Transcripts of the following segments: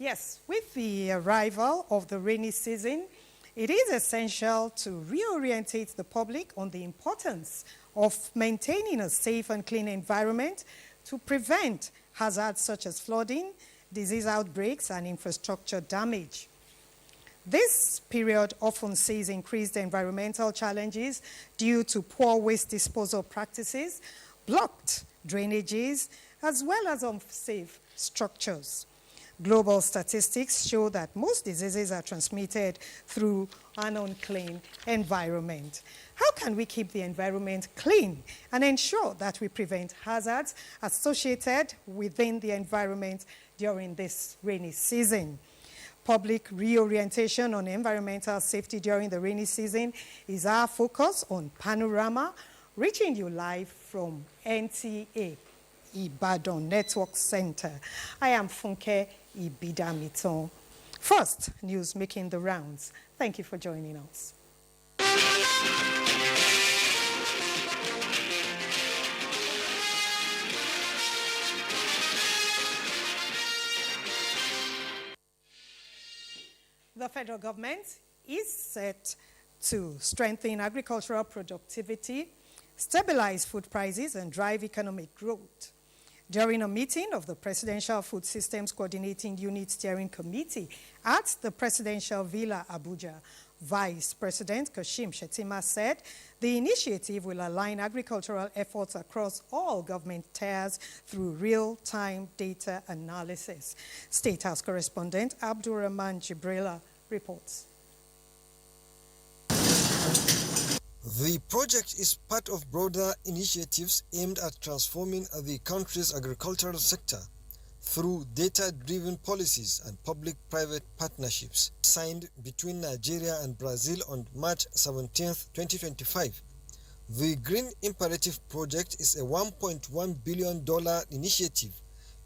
Yes, with the arrival of the rainy season, it is essential to reorientate the public on the importance of maintaining a safe and clean environment to prevent hazards such as flooding, disease outbreaks, and infrastructure damage. This period often sees increased environmental challenges due to poor waste disposal practices, blocked drainages, as well as unsafe structures. Global statistics show that most diseases are transmitted through an unclean environment. How can we keep the environment clean and ensure that we prevent hazards associated within the environment during this rainy season? Public reorientation on environmental safety during the rainy season is our focus on Panorama, reaching you live from NTA Ibadan Network Center. I am Funke Ibidamiton. First, news making the rounds. Thank you for joining us. The federal government is set to strengthen agricultural productivity, stabilize food prices, and drive economic growth. During a meeting of the Presidential Food Systems Coordinating Unit Steering Committee at the Presidential Villa, Abuja, Vice President Kashim Shettima said the initiative will align agricultural efforts across all government tiers through real-time data analysis. State House correspondent Abdurrahman Jibrila reports. The project is part of broader initiatives aimed at transforming the country's agricultural sector through data-driven policies and public-private partnerships signed between Nigeria and Brazil on March 17, 2025. The Green Imperative project is a $1.1 billion initiative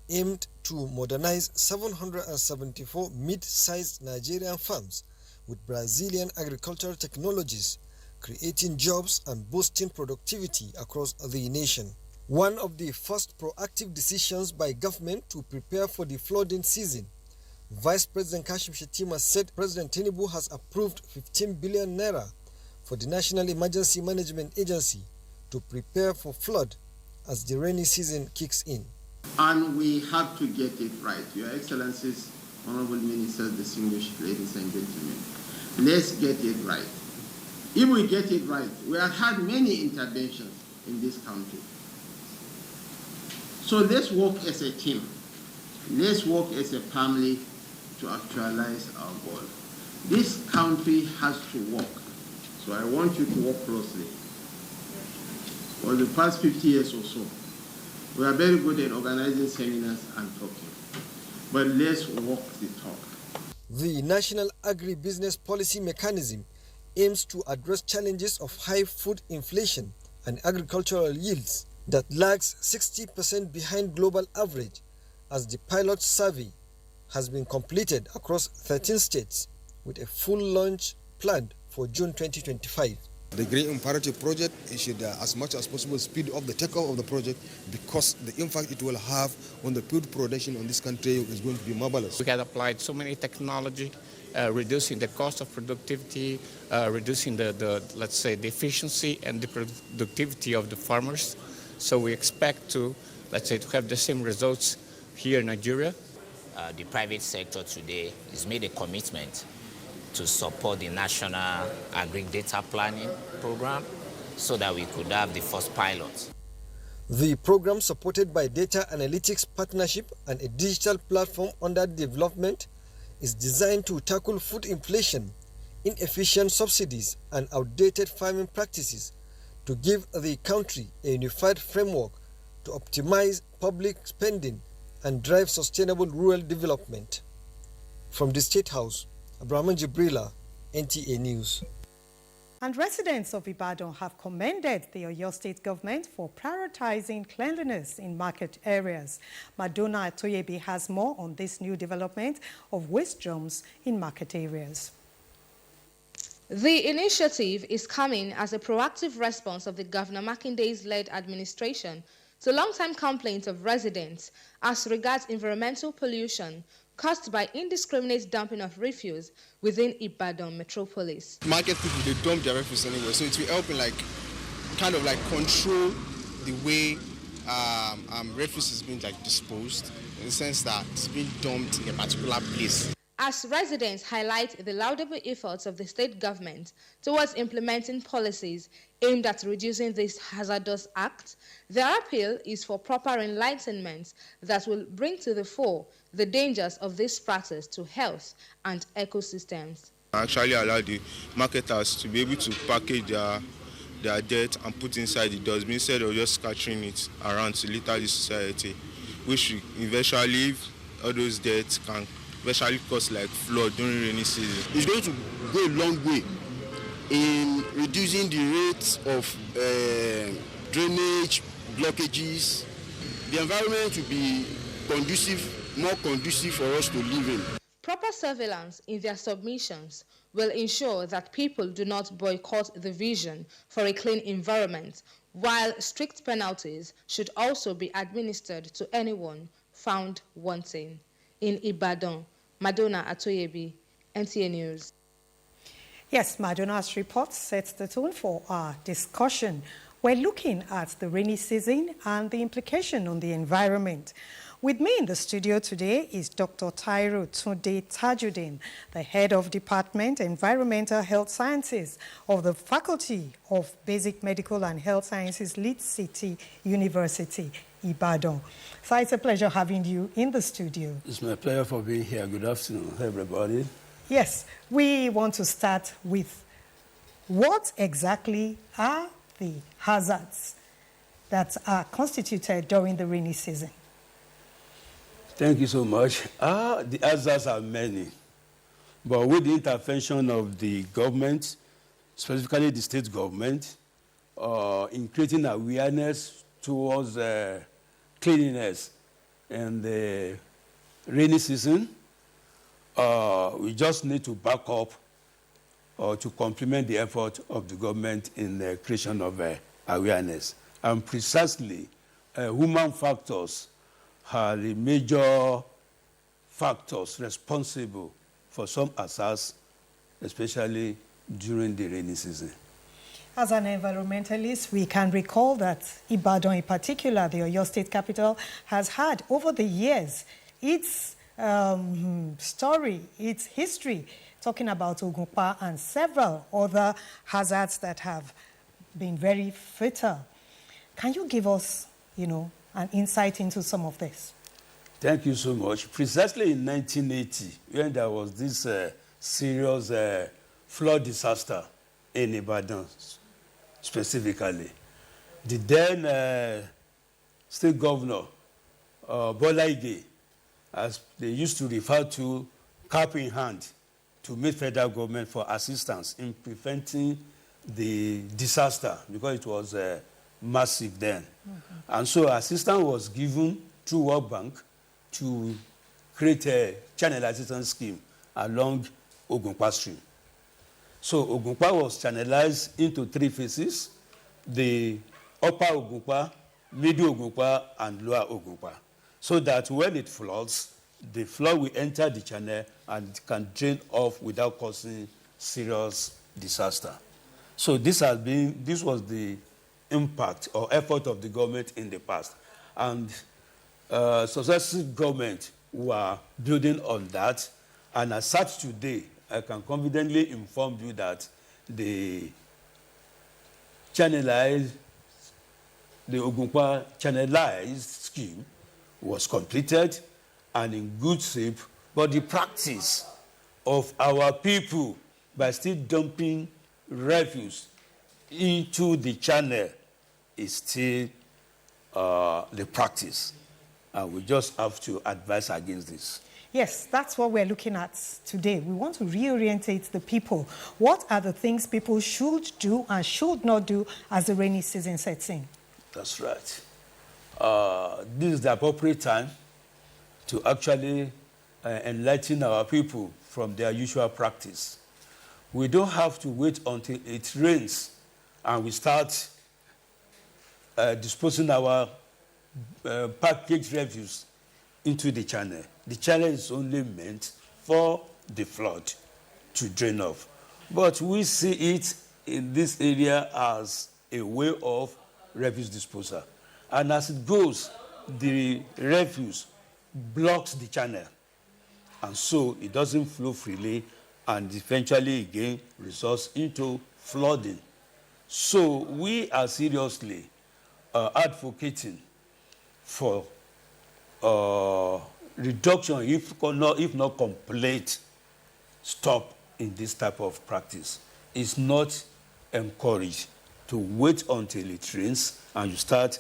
aimed to modernize 774 mid-sized Nigerian farms with Brazilian agricultural technologies, creating jobs and boosting productivity across the nation. One of the first proactive decisions by government to prepare for the flooding season, Vice President Kashim Shettima said President Tinubu has approved 15 billion naira for the National Emergency Management Agency to prepare for flood as the rainy season kicks in. And we have to get it right. Your Excellencies, Honorable Ministers, distinguished ladies and gentlemen, let's get it right. If we get it right, we have had many interventions in this country. So let's work as a team. Let's work as a family to actualize our goal. This country has to work. So I want you to work closely. For the past 50 years or so, we are very good at organizing seminars and talking. But let's walk the talk. The National Agribusiness Policy Mechanism aims to address challenges of high food inflation and agricultural yields that lags 60% behind global average, as the pilot survey has been completed across 13 states with a full launch planned for June 2025. The Green Imperative project should, as much as possible, speed up the takeoff of the project, because the impact it will have on the food production in this country is going to be marvelous. We have applied so many technology, reducing the cost of productivity, reducing let's say, the efficiency and the productivity of the farmers. So we expect to, let's say, to have the same results here in Nigeria. The private sector today has made a commitment to support the National Agri-Data Planning Program so that we could have the first pilot. The program, supported by Data Analytics Partnership and a digital platform under development, is designed to tackle food inflation, inefficient subsidies, and outdated farming practices to give the country a unified framework to optimize public spending and drive sustainable rural development. From the State House, Abraham Jibrila, NTA News. And residents of Ibadan have commended the Oyo State government for prioritizing cleanliness in market areas. Madonna Atoyebi has more on this new development of waste drums in market areas. The initiative is coming as a proactive response of the Governor Makinde's led administration to long-time complaints of residents as regards environmental pollution caused by indiscriminate dumping of refuse within Ibadan metropolis. Market people, they dump their refuse anywhere, so it will help in kind of control the way refuse is being disposed, in the sense that it's being dumped in a particular place. As residents highlight the laudable efforts of the state government towards implementing policies aimed at reducing this hazardous act, their appeal is for proper enlightenment that will bring to the fore the dangers of this practice to health and ecosystems. Actually allow the marketers to be able to package their dirt and put inside the dustbin instead of just scattering it around to litter the society, which eventually all those dirt can especially cause flood during rainy season. It's going to go a long way in reducing the rates of drainage, blockages. The environment will be more conducive for us to live in. Proper surveillance in their submissions will ensure that people do not boycott the vision for a clean environment, while strict penalties should also be administered to anyone found wanting. In Ibadan, Madonna Atoyebi, NTA News. Yes, Madonna's report sets the tone for our discussion. We're looking at the rainy season and the implication on the environment. With me in the studio today is Dr. Tairo Tunde Tajuddin, the head of Department Environmental Health Sciences of the Faculty of Basic Medical and Health Sciences, Leeds City University, Ibadan. So it's a pleasure having you in the studio. It's my pleasure for being here. Good afternoon, everybody. Yes, we want to start with what exactly are the hazards that are constituted during the rainy season? Thank you so much. The hazards are many, but with the intervention of the government, specifically the state government, in creating awareness towards cleanliness in the rainy season, we just need to back up or to complement the effort of the government in the creation of awareness. And precisely, human factors are the major factors responsible for some hazards, especially during the rainy season. As an environmentalist, we can recall that Ibadan in particular, the Oyo State capital, has had over the years its story, its history, talking about Ogunpa and several other hazards that have been very fatal. Can you give us, an insight into some of this? Thank you so much. Precisely in 1980, when there was this serious flood disaster in Ibadan, specifically, the then state governor, Bola Ige, as they used to refer to, cap in hand, to meet federal government for assistance in preventing the disaster, because it was massive then. Mm-hmm. And so assistance was given through World Bank to create a channel assistance scheme along Ogunpa Stream. So Ogunpa was channelized into 3 phases: the upper Ogunpa, middle Ogunpa, and lower Ogunpa, so that when it floods, the flood will enter the channel and it can drain off without causing serious disaster. So this was the impact or effort of the government in the past. And successive governments were building on that. And as such today, I can confidently inform you that the Ogunpa channelized scheme was completed and in good shape, but the practice of our people by still dumping refuse into the channel is still the practice. And we just have to advise against this. Yes, that's what we're looking at today. We want to reorientate the people. What are the things people should do and should not do as the rainy season sets in? That's right. This is the appropriate time to actually enlighten our people from their usual practice. We don't have to wait until it rains and we start disposing our packaged refuse into the channel. The channel is only meant for the flood to drain off. But we see it in this area as a way of refuse disposal. And as it goes, the refuse blocks the channel. And so it doesn't flow freely and eventually again results into flooding. So we are seriously advocating for reduction, if not complete stop in this type of practice. It's not encouraged to wait until it rains and you start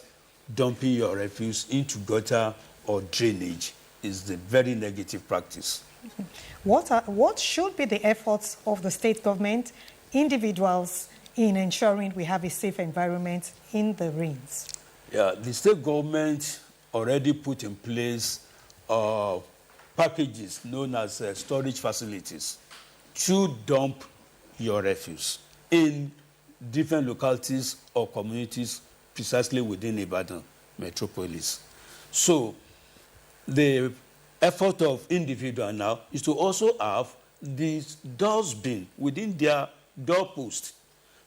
dumping your refuse into gutter or drainage. Is a very negative practice. What should be the efforts of the state government, individuals, in ensuring we have a safe environment in the rains? Yeah, the state government already put in place packages known as storage facilities to dump your refuse in different localities or communities precisely within Ibadan metropolis. So the effort of individual now is to also have this dustbin within their doorpost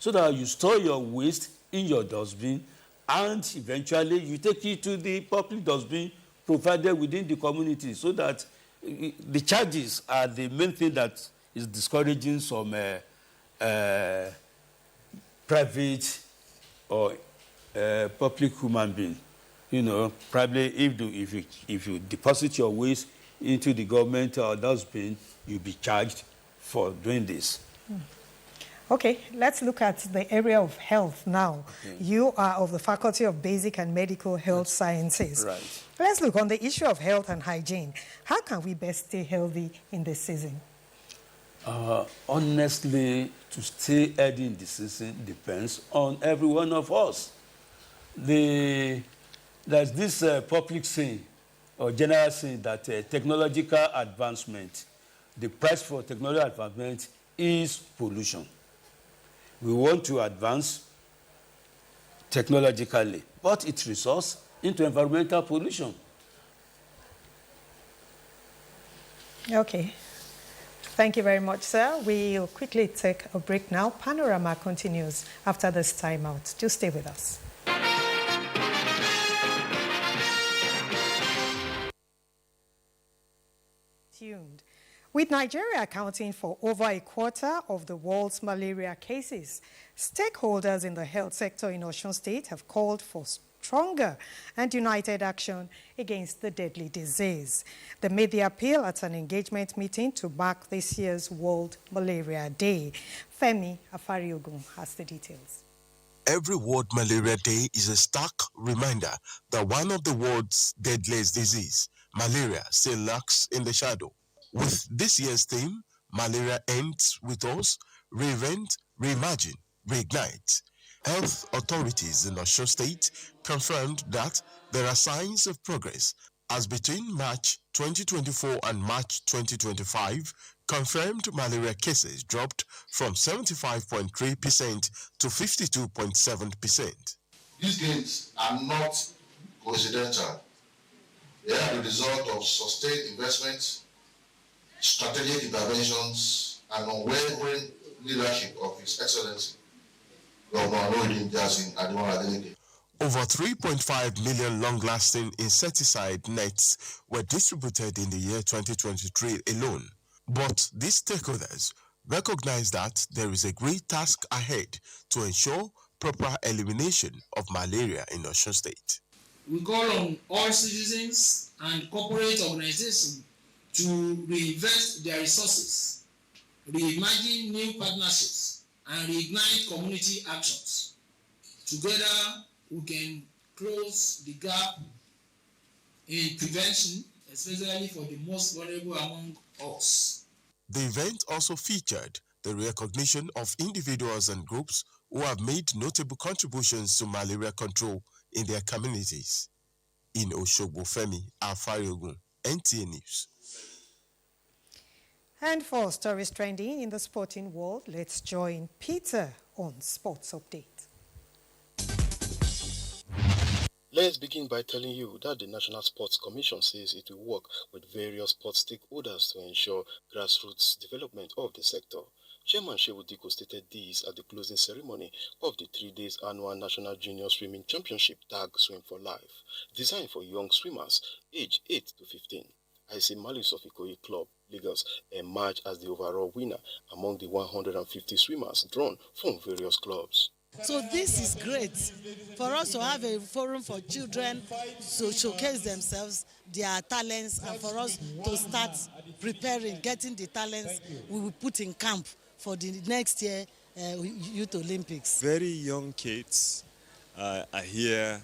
so that you store your waste in your dustbin and eventually you take it to the public dustbin provided within the community, so that the charges are the main thing that is discouraging some private or public human being. You know, probably if you deposit your waste into the government or dustbin, you'll be charged for doing this. Okay, let's look at the area of health now. Okay. You are of the Faculty of Basic and Medical Health Sciences. Right. Let's look on the issue of health and hygiene. How can we best stay healthy in this season? Honestly, to stay healthy in this season depends on every one of us. There's this public saying or general saying that technological advancement, the price for technological advancement is pollution. We want to advance technologically, but it results into environmental pollution. Okay. Thank you very much, sir. We'll quickly take a break now. Panorama continues after this timeout. Do stay with us. Tuned. With Nigeria accounting for over a quarter of the world's malaria cases, stakeholders in the health sector in Osun State have called for stronger and united action against the deadly disease. They made the appeal at an engagement meeting to mark this year's World Malaria Day. Femi Afariogun has the details. Every World Malaria Day is a stark reminder that one of the world's deadliest diseases, malaria, still lurks in the shadow. With this year's theme, Malaria Ends With Us, Reinvent, Reimagine, Reignite, health authorities in Osun State confirmed that there are signs of progress, as between March 2024 and March 2025, confirmed malaria cases dropped from 75.3% to 52.7%. These gains are not coincidental. They are the result of sustained investments, strategic interventions, and unwavering leadership of His Excellency, Governor Jasin Adewale Adeleke. Over 3.5 million long-lasting insecticide nets were distributed in the year 2023 alone. But these stakeholders recognize that there is a great task ahead to ensure proper elimination of malaria in Osun State. We call on all citizens and corporate organizations to reinvest their resources, reimagine new partnerships, and reignite community actions. Together, we can close the gap in prevention, especially for the most vulnerable among us. The event also featured the recognition of individuals and groups who have made notable contributions to malaria control in their communities. In Osogbo, Femi Afariogun, NTA News. And for stories trending in the sporting world, let's join Peter on Sports Update. Let's begin by telling you that the National Sports Commission says it will work with various sports stakeholders to ensure grassroots development of the sector. Chairman Shehu Diko stated this at the closing ceremony of the 3 days annual National Junior Swimming Championship Tag Swim for Life, designed for young swimmers aged 8 to 15. IC Malus of Ikoyi Club, Lagos, emerged as the overall winner among the 150 swimmers drawn from various clubs. So this is great for us to have a forum for children to showcase themselves, their talents, and for us to start preparing, getting the talents we will put in camp for the next year Youth Olympics. Very young kids are here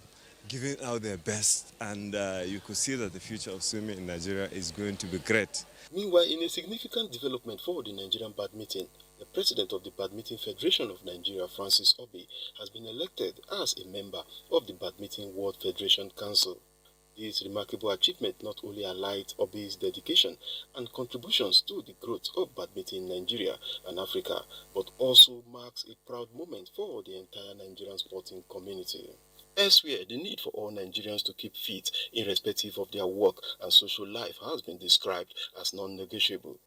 giving out their best, and you could see that the future of swimming in Nigeria is going to be great. Meanwhile, in a significant development for the Nigerian badminton, the president of the Badminton Federation of Nigeria, Francis Obi, has been elected as a member of the Badminton World Federation Council. This remarkable achievement not only highlights Obi's dedication and contributions to the growth of badminton in Nigeria and Africa, but also marks a proud moment for the entire Nigerian sporting community. Elsewhere, the need for all Nigerians to keep fit, irrespective of their work and social life, has been described as non-negotiable.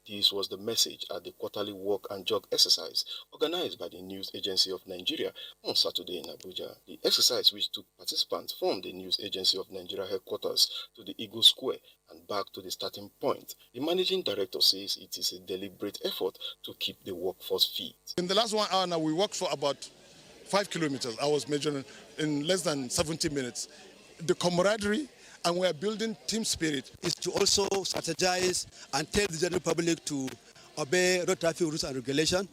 This was the message at the quarterly walk and jog exercise organized by the News Agency of Nigeria on Saturday in Abuja. The exercise, which took participants from the News Agency of Nigeria headquarters to the Eagle Square and back to the starting point, the managing director says it is a deliberate effort to keep the workforce fit. In the last 1 hour now, we walked for about 5 kilometers. I was measuring in less than 70 minutes. The camaraderie, and we are building team spirit, is to also strategize and tell the general public to obey road traffic rules and regulations.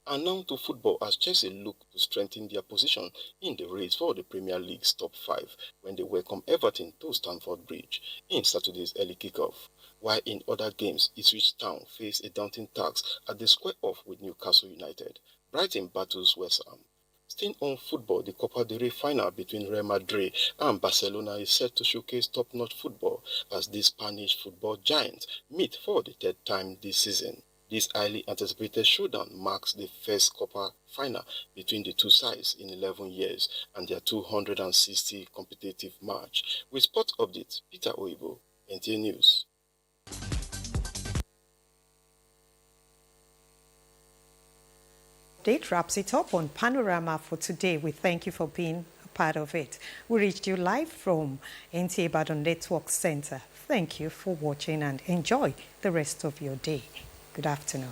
And now to football, as Chelsea look to strengthen their position in the race for the Premier League's top 5 when they welcome Everton to Stamford Bridge in Saturday's early kickoff. While in other games, Ipswich Town face a daunting task at the square-off with Newcastle United. Brighton battles West Ham. Staying on football, the Copa del Rey final between Real Madrid and Barcelona is set to showcase top-notch football as these Spanish football giants meet for the 3rd time this season. This highly anticipated showdown marks the first Copa final between the two sides in 11 years and their 260 competitive match. With Sport Update, Peter Oibo, NTA News. Update wraps it up on Panorama for today. We thank you for being a part of it. We reached you live from NTA Ibadan Network Center. Thank you for watching and enjoy the rest of your day. Good afternoon.